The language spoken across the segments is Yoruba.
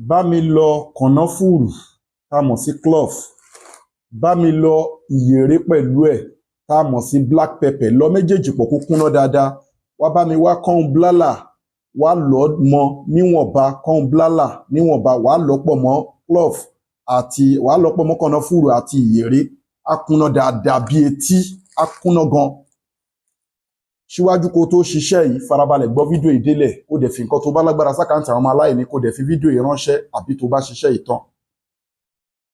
bá mi lọ kànáfùrù tá a mọ̀ sí clove, bá mi lọ ìyèré pẹ̀lú ẹ̀ tá a mọ̀ sí black pepper, lọ méjèèjì pọ̀ kó kúnná dáadáa. Wá bá mi wá kọ́hún blálà, wá lọ́ mọ níwọ̀nba, kọ́hún blálà níwọ̀nba, wá lọ́ pọ̀ mọ́ clove àti wá lọ́ pọ̀ mọ́ kànáfùrù àti ìyèré. Á kúnná dáadáa bí etí, á kúnná gan. Síwájú kó tó ṣiṣẹ́ yìí, farabalẹ̀ gbọ́ fídíò ìdélẹ̀, kó dẹ̀ fi nǹkan tó bá lágbára sákàǹtì àwọn ọmọ aláìní, kó dẹ̀ fi fídíò yìí ránṣẹ́ àbí tó bá ṣiṣẹ́ ìtàn.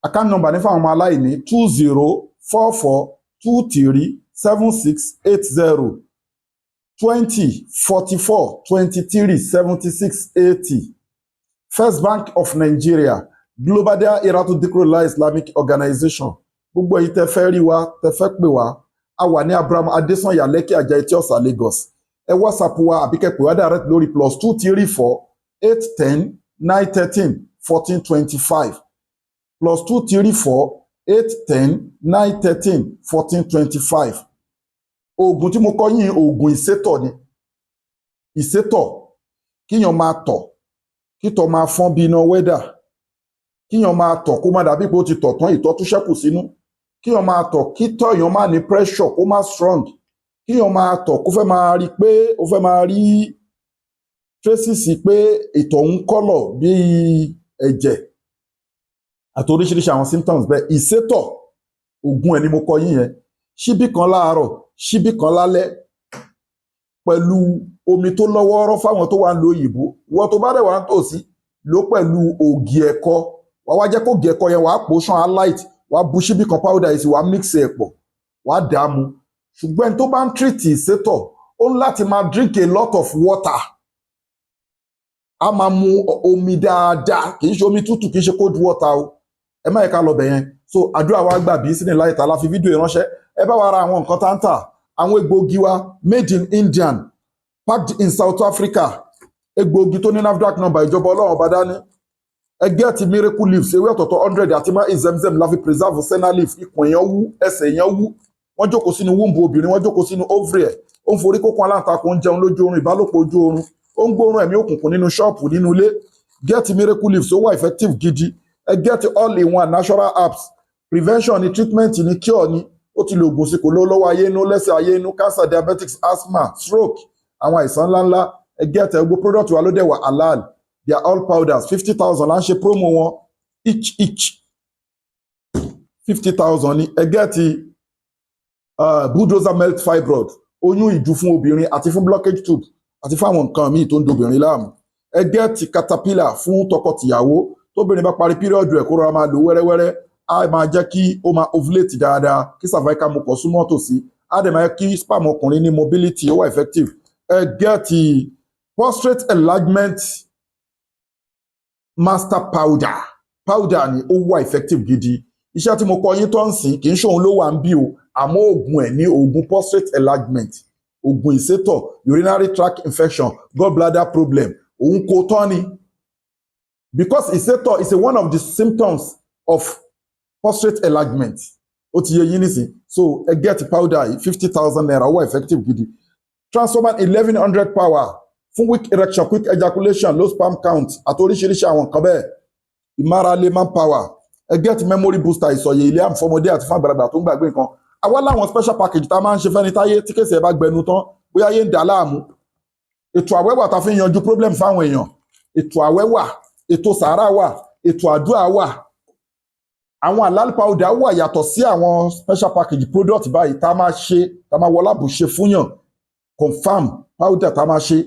Account number ní fáwọn ọmọ aláìní 2044237680 2044237680. First Bank of Nigeria, Global Dahiratu Dhikrlahi Islamic Organization. Gbogbo èyí tẹ́ fẹ́ rí wa, tẹ́ fẹ́ pè wá, a wà ní Abraham Adesanya Lekki Ajah Etí Ọ̀sà Lagos. Ẹ WhatsApp wa àbí kẹ́ pè wá direct lórí +234 810 913 1425 +234 810 913 1425. Oògùn tí mo kọ yín oògùn Iseto ni. Iseto, kíyàn máa tọ̀, kítọ̀ máa fọ́n bí iná wẹ́dà, kíyàn máa tọ̀ kó má dàbí pé ó ti tọ̀ tán ìtọ̀ tún ṣẹ́kù sínú, kíyàn máa tọ̀ kítọ̀ èèyàn má ní pressure kó má strong, kíyàn máa tọ̀ kó fẹ́ máa rí pé ó fẹ́ máa rí traces pé ìtọ̀ ń kọ́lọ̀ bí ẹ̀jẹ̀ àti oríṣiríṣi àwọn symptoms bẹ́ẹ̀. Iseto, oògùn ẹ̀ ni mo kọ yín yẹn. Ṣíbí kan láàárọ̀, ṣíbí kan lálẹ́, pẹ̀lú omi tó lọ́wọ́ọ́rọ́ fáwọn tó wà ń lo òyìnbó. Wọ́n tó bá dẹ̀ wá ń tòsí ló pẹ̀lú ògì ẹ̀kọ. Wàá wá jẹ́ kó ògì ẹ̀kọ yẹn wàá pò ṣán alight, wàá bu ṣíbí kan powder yìí sí, wàá mix ẹ̀ pọ̀, wàá dààmú. Ṣùgbọ́n ẹni tó bá ń treat Iseto, ó ń láti máa drink a lot of water. A máa mu omi dáadáa, kì í ṣe omi tútù, kì í ṣe cold water o. Ẹ má yẹ ká lọ bẹ̀ yẹn. So àdúrà wa gbà bí sínú láì tààlà fi fídíò ìránṣẹ́. Ẹ bá wa ra àwọn nǹkan tá ń tà. Àwọn egbòogi wa made in Indian, packed in South Africa. Egbòogi tó ní NAFDAC number ìjọba Ọlọ́run ọba dání. Ẹ gẹ́ẹ̀tì miracle leaves ewé ọ̀tọ̀ọ̀tọ̀ 100 àti má Zemzem la fi preserve senna leaf. Ikùn èèyàn wú, ẹsẹ̀ èèyàn wú. Wọ́n jókòó sínú wúńbù obìnrin, wọ́n jókòó sínú ovary ẹ̀. Ó ń forí kókó aláǹtakùn, ń jẹun lójú oorun, ìbálòpọ̀ ojú oorun. Ó ń gbóòórùn ẹ̀mí òkùnkùn nínú ṣọ́ọ̀pù nínú ilé. Gẹ́ẹ̀tì miracle leaves ó wà effective gidi. Ẹ gẹ́ẹ̀tì all in one natural apps. Prevention ni, treatment ni, cure ni. Ó ti lo oògùn sí kò lọ́wọ́ ayé inú, lẹ́sẹ̀ ayé inú, cancer, diabetics, asthma, stroke, àwọn àìsàn ńláńlá. Ẹ gẹ́ẹ̀tì gbogbo product wa ló dẹ̀ wà halal. They are all powders. 50,000 là ń ṣe promo wọn. Each 50,000 ni. Ẹ gẹ́ẹ̀tì bulldozer melt fibroid, oyún ìju fún obìnrin àti fún blockage tube àti fún àwọn nǹkan míì tó ń dobìnrin láàmú. Ẹ gẹ́ẹ̀tì caterpillar fún tọkọtìyàwó, tóbìnrin bá parí period rẹ̀ kó rọra máa lò wẹ́rẹ́wẹ́rẹ́, á máa jẹ́ kí ó máa ovulate dáadáa, kí cervical mucus súnmọ́ tòsí, á dẹ̀ máa jẹ́ kí sperm ọkùnrin ní mobility ó wà effective. Ẹ gẹ́ẹ̀tì prostate enlargement master powder ni ó wà effective gidi. Iṣẹ́ tí mo kọ yín tó ń sìn kì í ṣòun ló wà ń bí o, àmọ́ oògùn ẹ̀ ní oògùn prostate enlargement, oògùn Iseto, urinary tract infection, gallbladder problem, òun kò tán ni. Because Iseto is one of the symptoms of prostate enlargement. Ó ti yé yín nísìn. So ẹ get powder yìí 50,000 naira, ó wà effective gidi. Transformer 1100 power fún quick erection, quick ejaculation, low sperm count àti oríṣiríṣi àwọn nǹkan bẹ́ẹ̀. Ìmárale manpower. Ẹ get memory booster, ìsọ̀yè ilé àmfọmọdé àti fún àgbàlagbà tó ń gbàgbé nǹkan. Àwa láwọn special package tá a máa ń ṣe fẹ́ni táyé tí kèsì ẹ̀ bá gbẹnu tán bóyá yé ń dà láàmú. Ètò àwẹ̀ wà tá a fi ń yanjú problem fáwọn èèyàn. Ètò àwẹ̀ wà, ètò sàárà wà, ètò àdúrà wà. Àwọn halal powder wà yàtọ̀ sí àwọn special package product báyìí tá a máa ṣe, tá a máa wọlá bù ṣe fúnyàn. Confirm powder tá a máa ṣe.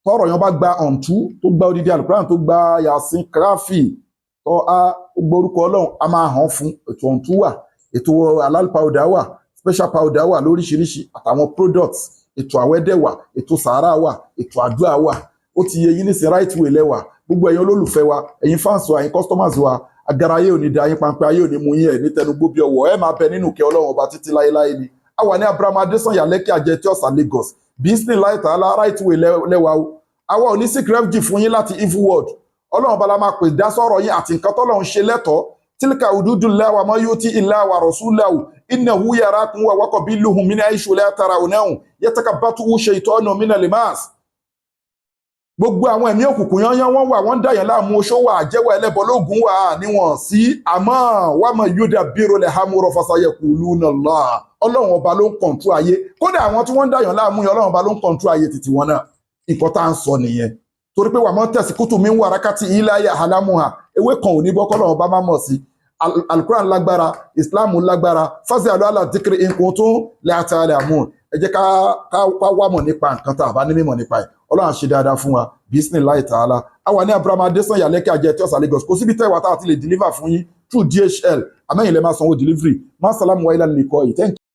Tọ́rọ̀ yẹn bá gba ọ̀ǹtú, tó gba odidi alukuran, tó gba yasin krafi, tó a gbórúkọ Ọlọ́run, a máa hàn fún. Ètò ọ̀ǹtú wà, ètò halal powder wà, special powder wà lóríṣiríṣi àtàwọn products. Ètò àwẹ̀dẹ̀ wà, ètò sàárà wà, ètò àdúrà wà. Ó ti yẹ yín nísìn right way lẹ́wà. Gbogbo ẹ̀yin olólùfẹ́ wa, ẹ̀yin fans wa, ẹ̀yin customers wa, agara ayé òní da yín, pańpẹ́ ayé òní mú yín ẹ̀ ní tẹnugbó bí ọwọ́. Ẹ máa bẹ nínú kẹ́ Ọlọ́run ọba títí láéláé ni. A wà ní Abraham Adesanya Lekki Ajah Etí Ọ̀sà Lagos. Bismillah ta'ala right way lẹ́wà o. Àwa ò ní seek refuge fún yín láti evil world. Ọlọ́run bá la máa pè dá sọ̀rọ̀ yín àti nǹkan tọ́lọ́run ṣe lẹ́tọ̀ọ́. Tilka hududullahi wa ma yuti illa wa rasulahu innahu yarakum wa qabiluhum min haythu la tarawunahum yatakabbatu shaytanu min al-mas. gbogbo àwọn ẹ̀mí òkùnkùn yányán wọ́n wà wọ́n ń dàyàn láàmú oṣó wà jẹ́wọ́ ẹlẹ́bọ lóògùn wà níwọ̀n sí àmọ́ wàá mọ̀ yóò bírò lẹ̀ hámúrọ̀ fasayẹ̀kù lúnà lọ́ ọlọ́run ọba ló ń kọ̀ǹtú ayé kódà àwọn tí wọ́n ń dàyàn láàmú yẹn ọlọ́run ọba ló ń kọ̀ǹtú ayé títí wọn náà nǹkan tá à ń sọ nìyẹn torí pé wà mọ́ tẹ̀sí kútù mi ń wà rákàtì iláyà alámùhà ewé kan ò ní bọ́ kọ́lọ́run ọba má mọ̀ sí alukuran lágbára islam lágbára fásitì àlọ́ àlàdíkiri nǹkan tó lẹ́àtà àlẹ́ àmú ẹ jẹ́ ká wá mọ̀ nípa nǹkan tá a bá ní mímọ̀ nípa ẹ̀ ọlọ́run ṣe dáadáa fún wa bismillah ta'ala àwa ní abraham adesanya lẹ́kẹ́ àjẹ tí ọ̀sà Lagos kò síbi tẹ́wà tá a ti lè deliver fún yín through DHL amẹ́yìn lẹ́ máa sanwó delivery má sálámù wáyé lálẹ́ kọ́ yìí